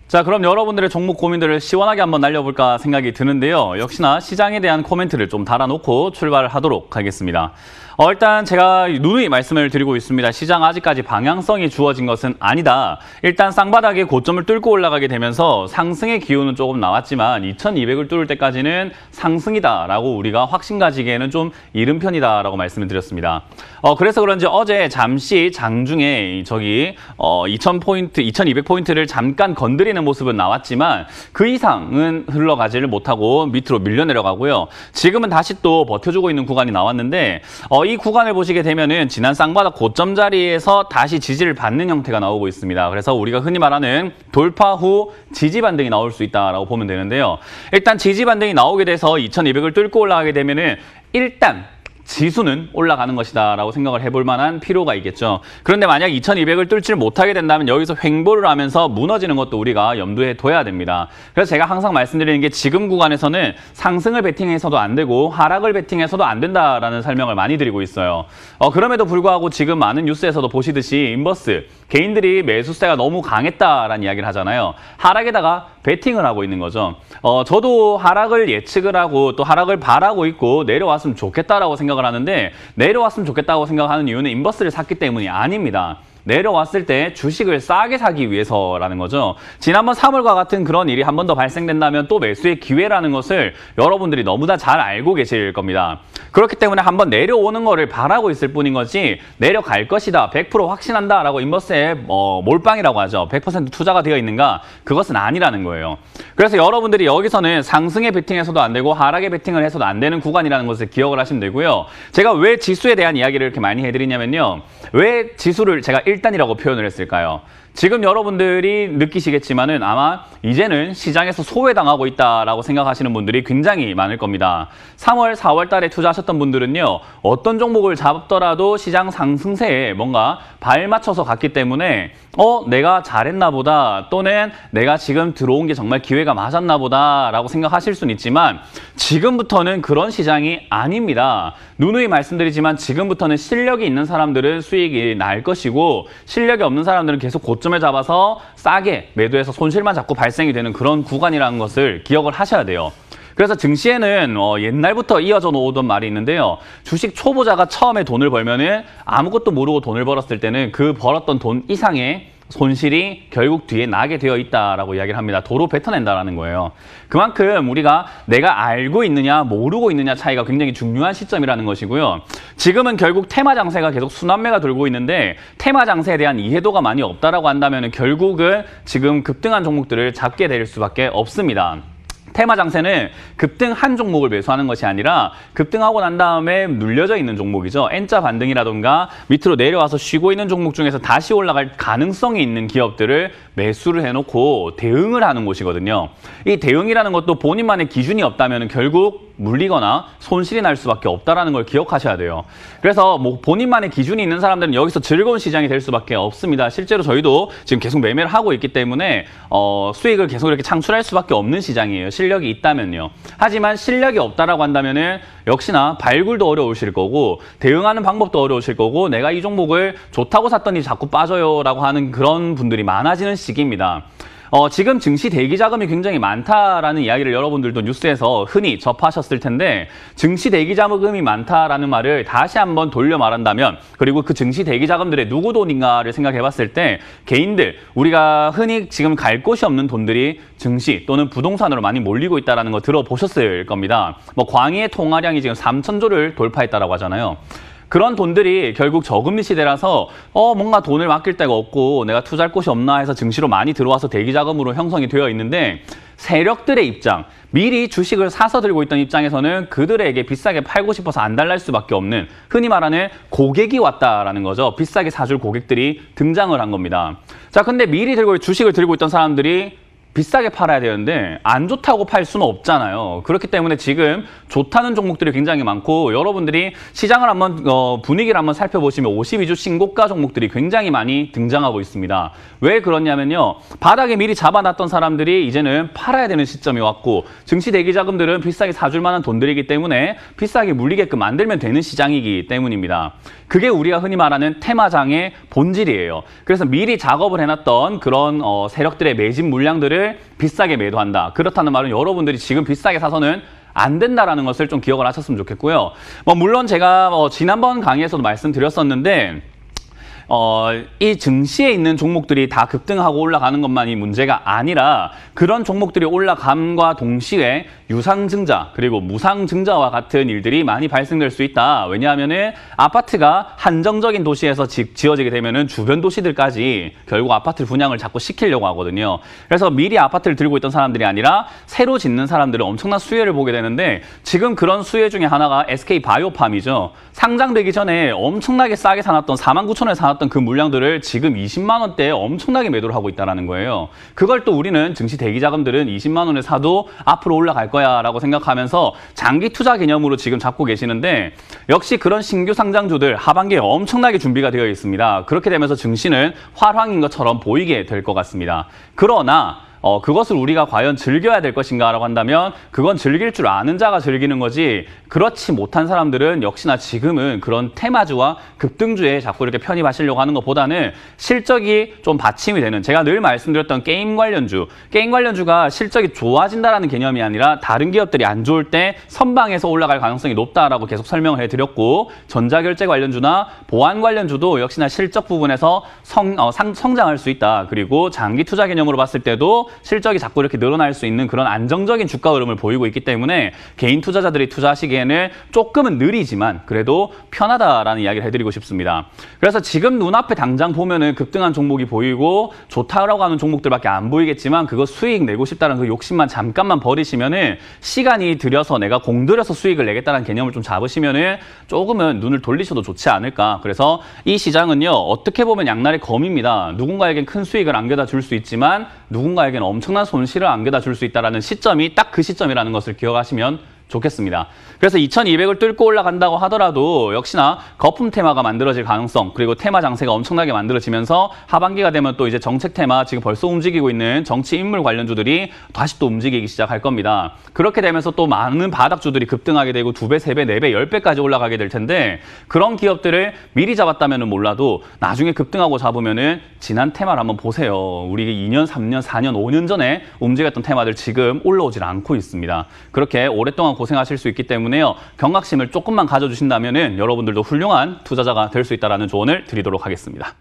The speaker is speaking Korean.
자, 그럼 여러분들의 종목 고민들을 시원하게 한번 날려볼까 생각이 드는데요. 역시나 시장에 대한 코멘트를 좀 달아놓고 출발을 하도록 하겠습니다. 일단 제가 누누이 말씀을 드리고 있습니다. 시장 아직까지 방향성이 주어진 것은 아니다. 일단 쌍바닥의 고점을 뚫고 올라가게 되면서 상승의 기운은 조금 나왔지만 2200을 뚫을 때까지는 상승이다라고 우리가 확신 가지기에는 좀 이른 편이다라고 말씀을 드렸습니다. 그래서 그런지 어제 잠시 장중에 저기 2000포인트, 2200포인트를 잠깐 건드리는 모습은 나왔지만 그 이상은 흘러가지를 못하고 밑으로 밀려 내려가고요. 지금은 다시 또 버텨주고 있는 구간이 나왔는데 이 구간을 보시게 되면은 지난 쌍바닥 고점 자리에서 다시 지지를 받는 형태가 나오고 있습니다. 그래서 우리가 흔히 말하는 돌파 후 지지 반등이 나올 수 있다라고 보면 되는데요. 일단 지지 반등이 나오게 돼서 2200을 뚫고 올라가게 되면은 일단 지수는 올라가는 것이다 라고 생각을 해볼 만한 필요가 있겠죠. 그런데 만약 2200을 뚫지 못하게 된다면 여기서 횡보를 하면서 무너지는 것도 우리가 염두에 둬야 됩니다. 그래서 제가 항상 말씀드리는 게 지금 구간에서는 상승을 베팅해서도 안 되고 하락을 베팅해서도 안 된다라는 설명을 많이 드리고 있어요. 그럼에도 불구하고 지금 많은 뉴스에서도 보시듯이 인버스, 개인들이 매수세가 너무 강했다라는 이야기를 하잖아요. 하락에다가 베팅을 하고 있는 거죠. 저도 하락을 예측을 하고 또 하락을 바라고 있고 내려왔으면 좋겠다라고 생각을 하는데 내려왔으면 좋겠다고 생각하는 이유는 인버스를 샀기 때문이 아닙니다. 내려왔을 때 주식을 싸게 사기 위해서라는 거죠. 지난번 3월과 같은 그런 일이 한 번 더 발생된다면 또 매수의 기회라는 것을 여러분들이 너무나 잘 알고 계실 겁니다. 그렇기 때문에 한번 내려오는 거를 바라고 있을 뿐인 거지 내려갈 것이다, 100% 확신한다라고 인버스에 몰빵이라고 하죠. 100% 투자가 되어 있는가? 그것은 아니라는 거예요. 그래서 여러분들이 여기서는 상승에 베팅해서도 안 되고 하락에 베팅을 해서도 안 되는 구간이라는 것을 기억을 하시면 되고요. 제가 왜 지수에 대한 이야기를 이렇게 많이 해드리냐면요. 왜 지수를 제가 1단이라고 표현을 했을까요? 지금 여러분들이 느끼시겠지만은 아마 이제는 시장에서 소외당하고 있다라고 생각하시는 분들이 굉장히 많을 겁니다. 3월, 4월 달에 투자하셨던 분들은요. 어떤 종목을 잡더라도 시장 상승세에 뭔가 발 맞춰서 갔기 때문에 내가 잘했나 보다 또는 내가 지금 들어온 게 정말 기회가 맞았나 보다 라고 생각하실 수는 있지만 지금부터는 그런 시장이 아닙니다. 누누이 말씀드리지만 지금부터는 실력이 있는 사람들은 수익이 날 것이고 실력이 없는 사람들은 계속 고점을 잡아서 싸게 매도해서 손실만 자꾸 발생이 되는 그런 구간이라는 것을 기억을 하셔야 돼요. 그래서 증시에는 옛날부터 이어져 오던 말이 있는데요. 주식 초보자가 처음에 돈을 벌면은 아무것도 모르고 돈을 벌었을 때는 그 벌었던 돈 이상의 손실이 결국 뒤에 나게 되어 있다라고 이야기를 합니다. 도로 뱉어낸다라는 거예요. 그만큼 우리가 내가 알고 있느냐 모르고 있느냐 차이가 굉장히 중요한 시점이라는 것이고요. 지금은 결국 테마 장세가 계속 순환매가 돌고 있는데 테마 장세에 대한 이해도가 많이 없다라고 한다면 결국은 지금 급등한 종목들을 잡게 될 수밖에 없습니다. 테마 장세는 급등한 종목을 매수하는 것이 아니라 급등하고 난 다음에 눌려져 있는 종목이죠. N자 반등이라던가 밑으로 내려와서 쉬고 있는 종목 중에서 다시 올라갈 가능성이 있는 기업들을 매수를 해놓고 대응을 하는 곳이거든요. 이 대응이라는 것도 본인만의 기준이 없다면 결국 물리거나 손실이 날 수밖에 없다는 걸 기억하셔야 돼요. 그래서 뭐 본인만의 기준이 있는 사람들은 여기서 즐거운 시장이 될 수밖에 없습니다. 실제로 저희도 지금 계속 매매를 하고 있기 때문에 수익을 계속 이렇게 창출할 수밖에 없는 시장이에요. 실력이 있다면요. 하지만 실력이 없다라고 한다면은 역시나 발굴도 어려우실 거고 대응하는 방법도 어려우실 거고 내가 이 종목을 좋다고 샀더니 자꾸 빠져요라고 하는 그런 분들이 많아지는 시기입니다. 지금 증시 대기 자금이 굉장히 많다라는 이야기를 여러분들도 뉴스에서 흔히 접하셨을 텐데 증시 대기 자금이 많다라는 말을 다시 한번 돌려 말한다면 그리고 그 증시 대기 자금들의 누구 돈인가를 생각해 봤을 때 개인들 우리가 흔히 지금 갈 곳이 없는 돈들이 증시 또는 부동산으로 많이 몰리고 있다는 거 들어보셨을 겁니다. 뭐 광의의 통화량이 지금 3,000조를 돌파했다라고 하잖아요. 그런 돈들이 결국 저금리 시대라서 뭔가 돈을 맡길 데가 없고 내가 투자할 곳이 없나 해서 증시로 많이 들어와서 대기자금으로 형성이 되어 있는데 세력들의 입장, 미리 주식을 사서 들고 있던 입장에서는 그들에게 비싸게 팔고 싶어서 안 달랄 수밖에 없는 흔히 말하는 고객이 왔다라는 거죠. 비싸게 사줄 고객들이 등장을 한 겁니다. 자, 근데 미리 주식을 들고 있던 사람들이 비싸게 팔아야 되는데 안 좋다고 팔 수는 없잖아요. 그렇기 때문에 지금 좋다는 종목들이 굉장히 많고 여러분들이 시장을 한번 분위기를 한번 살펴보시면 52주 신고가 종목들이 굉장히 많이 등장하고 있습니다. 왜 그러냐면요. 바닥에 미리 잡아놨던 사람들이 이제는 팔아야 되는 시점이 왔고 증시 대기 자금들은 비싸게 사줄 만한 돈들이기 때문에 비싸게 물리게끔 만들면 되는 시장이기 때문입니다. 그게 우리가 흔히 말하는 테마장의 본질이에요. 그래서 미리 작업을 해놨던 그런 세력들의 매집 물량들을 비싸게 매도한다. 그렇다는 말은 여러분들이 지금 비싸게 사서는 안 된다라는 것을 좀 기억을 하셨으면 좋겠고요. 물론 제가 지난번 강의에서도 말씀드렸었는데 이 증시에 있는 종목들이 다 급등하고 올라가는 것만이 문제가 아니라 그런 종목들이 올라감과 동시에 유상증자 그리고 무상증자와 같은 일들이 많이 발생될 수 있다. 왜냐하면은 아파트가 한정적인 도시에서 지어지게 되면은 주변 도시들까지 결국 아파트를 분양을 자꾸 시키려고 하거든요. 그래서 미리 아파트를 들고 있던 사람들이 아니라 새로 짓는 사람들은 엄청난 수혜를 보게 되는데 지금 그런 수혜 중에 하나가 SK바이오팜이죠. 상장되기 전에 엄청나게 싸게 사놨던 49,000원에 사놨던 그 물량들을 지금 20만 원대에 엄청나게 매도를 하고 있다는 거예요. 그걸 또 우리는 증시 대기 자금들은 20만 원에 사도 앞으로 올라갈 거야 라고 생각하면서 장기 투자 개념으로 지금 잡고 계시는데 역시 그런 신규 상장주들 하반기에 엄청나게 준비가 되어 있습니다. 그렇게 되면서 증시는 활황인 것처럼 보이게 될 것 같습니다. 그러나 그것을 우리가 과연 즐겨야 될 것인가라고 한다면 그건 즐길 줄 아는 자가 즐기는 거지 그렇지 못한 사람들은 역시나 지금은 그런 테마주와 급등주에 자꾸 이렇게 편입하시려고 하는 것보다는 실적이 좀 받침이 되는 제가 늘 말씀드렸던 게임 관련주가 실적이 좋아진다라는 개념이 아니라 다른 기업들이 안 좋을 때 선방해서 올라갈 가능성이 높다라고 계속 설명을 해드렸고 전자결제 관련주나 보안 관련주도 역시나 실적 부분에서 성장할 수 있다. 그리고 장기 투자 개념으로 봤을 때도 실적이 자꾸 이렇게 늘어날 수 있는 그런 안정적인 주가 흐름을 보이고 있기 때문에 개인 투자자들이 투자하시기에는 조금은 느리지만 그래도 편하다라는 이야기를 해드리고 싶습니다. 그래서 지금 눈앞에 당장 보면은 급등한 종목이 보이고 좋다라고 하는 종목들밖에 안 보이겠지만 그거 수익 내고 싶다는 그 욕심만 잠깐만 버리시면은 시간이 들여서 내가 공들여서 수익을 내겠다는 개념을 좀 잡으시면은 조금은 눈을 돌리셔도 좋지 않을까. 그래서 이 시장은요 어떻게 보면 양날의 검입니다. 누군가에겐 큰 수익을 안겨다 줄 수 있지만 누군가에겐 엄청난 손실을 안겨다 줄 수 있다는 시점이 딱 그 시점이라는 것을 기억하시면 좋겠습니다. 그래서 2200을 뚫고 올라간다고 하더라도 역시나 거품 테마가 만들어질 가능성 그리고 테마 장세가 엄청나게 만들어지면서 하반기가 되면 또 이제 정책 테마 지금 벌써 움직이고 있는 정치 인물 관련주들이 다시 또 움직이기 시작할 겁니다. 그렇게 되면서 또 많은 바닥주들이 급등하게 되고 2배, 3배, 4배, 10배까지 올라가게 될 텐데 그런 기업들을 미리 잡았다면 몰라도 나중에 급등하고 잡으면은 지난 테마를 한번 보세요. 우리 2년, 3년, 4년, 5년 전에 움직였던 테마들 지금 올라오질 않고 있습니다. 그렇게 오랫동안 고생하실 수 있기 때문에요. 경각심을 조금만 가져주신다면 여러분들도 훌륭한 투자자가 될 수 있다는 조언을 드리도록 하겠습니다.